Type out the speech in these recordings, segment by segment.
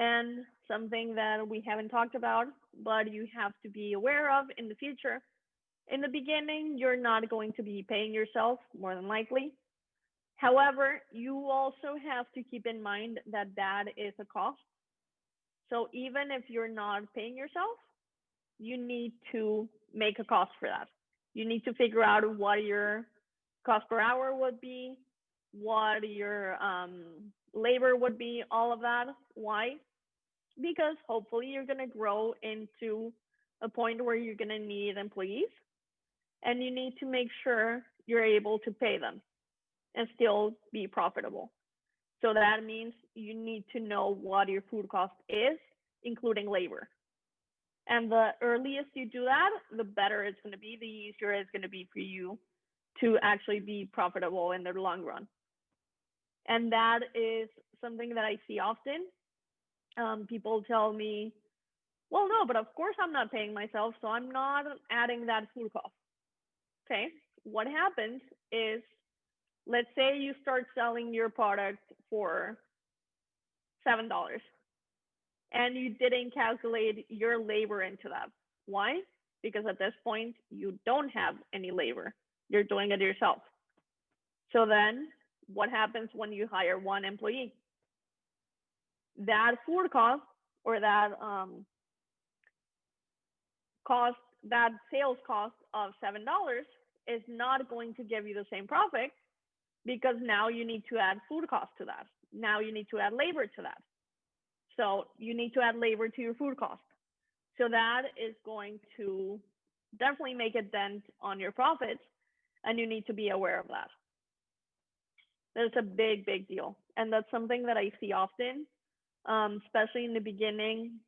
And something that we haven't talked about, but you have to be aware of in the future. In the beginning, you're not going to be paying yourself, more than likely. However, you also have to keep in mind that that is a cost. So even if you're not paying yourself, you need to make a cost for that. You need to figure out what your cost per hour would be, what your labor would be, all of that. Why? Because hopefully you're going to grow into a point where you're going to need employees, and you need to make sure you're able to pay them and still be profitable. So that means you need to know what your food cost is, including labor. And the earliest you do that, the better it's going to be, the easier it's going to be for you to actually be profitable in the long run. And that is something that I see often. People tell me, well, no, but of course I'm not paying myself, so I'm not adding that food cost. Okay, what happens is, let's say you start selling your product for $7 and you didn't calculate your labor into that. Why? Because at this point, you don't have any labor. You're doing it yourself. So then what happens when you hire one employee? That food cost, or that cost, that sales cost of $7 is not going to give you the same profit, because now you need to add food cost to that. Now you need to add labor to that. So you need to add labor to your food cost. So that is going to definitely make a dent on your profits, and you need to be aware of that. That's a big, big deal. And that's something that I see often, especially in the beginning.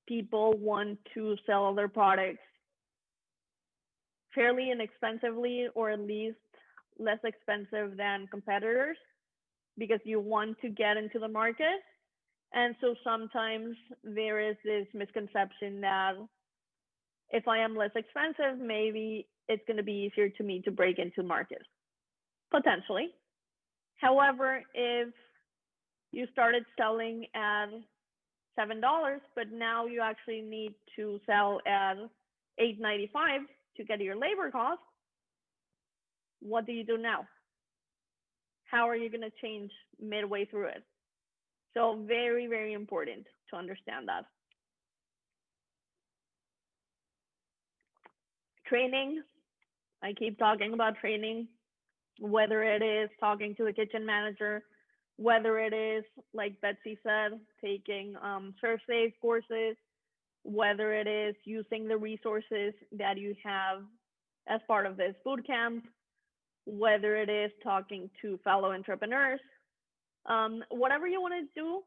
People want to sell their products fairly inexpensively, or at least less expensive than competitors, because you want to get into the market. And so sometimes there is this misconception that if I am less expensive, maybe it's going to be easier to me to break into market, potentially. However, if you started selling at $7, but now you actually need to sell at $8.95 to get your labor cost, what do you do now? How are you going to change midway through it? So very, very important to understand that. Training, I keep talking about training, whether it is talking to the kitchen manager, whether it is, like Betsy said, taking ServSafe courses, whether it is using the resources that you have as part of this boot camp, whether it is talking to fellow entrepreneurs, whatever you want to do,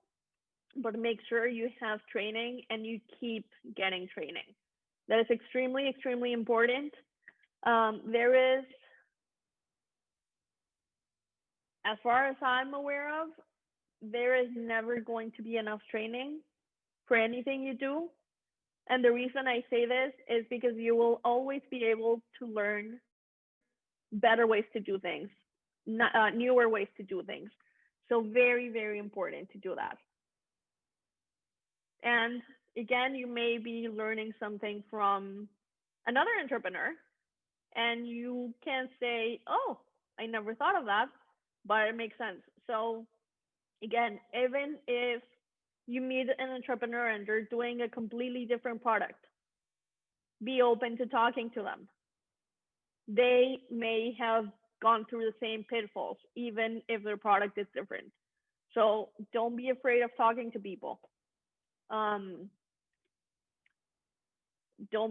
but make sure you have training and you keep getting training. That is extremely, extremely important. There is, as far as I'm aware of, there is never going to be enough training for anything you do. And the reason I say this is because you will always be able to learn better ways to do things, newer ways to do things. So very, very important to do that. And again, you may be learning something from another entrepreneur, and you can say, oh, I never thought of that, but it makes sense. So again, even if you meet an entrepreneur and they're doing a completely different product, be open to talking to them. They may have gone through the same pitfalls, even if their product is different. So don't be afraid of talking to people. Don't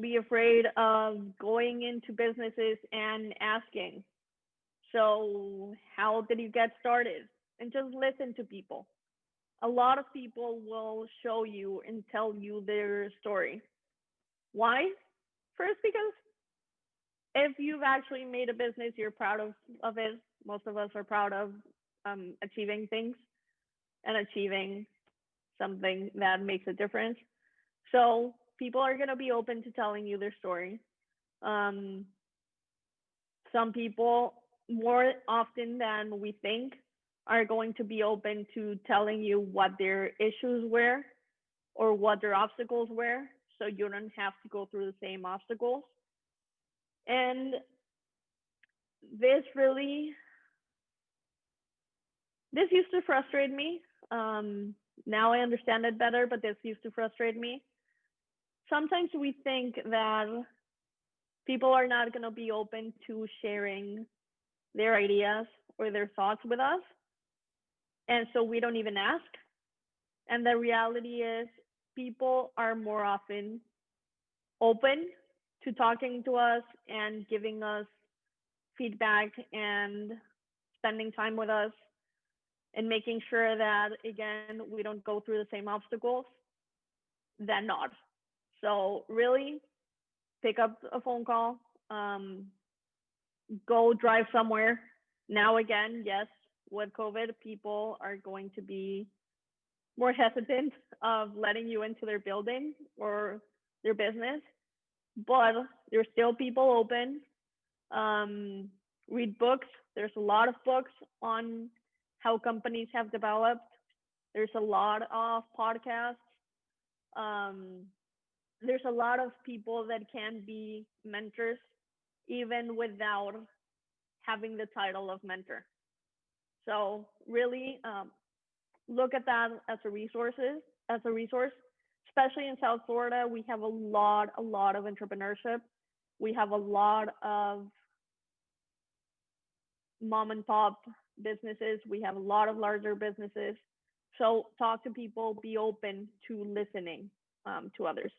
be afraid of going into businesses and asking, so how did you get started? And just listen to people. A lot of people will show you and tell you their story. Why? First, because if you've actually made a business, you're proud of it. Most of us are proud of achieving things and achieving something that makes a difference. So people are going to be open to telling you their story. Some people, more often than we think, are going to be open to telling you what their issues were or what their obstacles were, so you don't have to go through the same obstacles. And this really, this used to frustrate me. Now I understand it better, but this used to frustrate me. Sometimes we think that people are not going to be open to sharing their ideas or their thoughts with us, and so we don't even ask. And the reality is, people are more often open to talking to us and giving us feedback and spending time with us and making sure that, again, we don't go through the same obstacles than not. So, really, pick up a phone call, um, go drive somewhere. Now, again, yes, with COVID, people are going to be more hesitant of letting you into their building or their business, but there's still people open. Um, Read books. There's a lot of books on how companies have developed. There's a lot of podcasts. Um, there's a lot of people that can be mentors even without having the title of mentor. So really, look at that as a resource. Especially in South Florida, we have a lot of entrepreneurship. We have a lot of mom and pop businesses. We have a lot of larger businesses. So talk to people, be open to listening to others.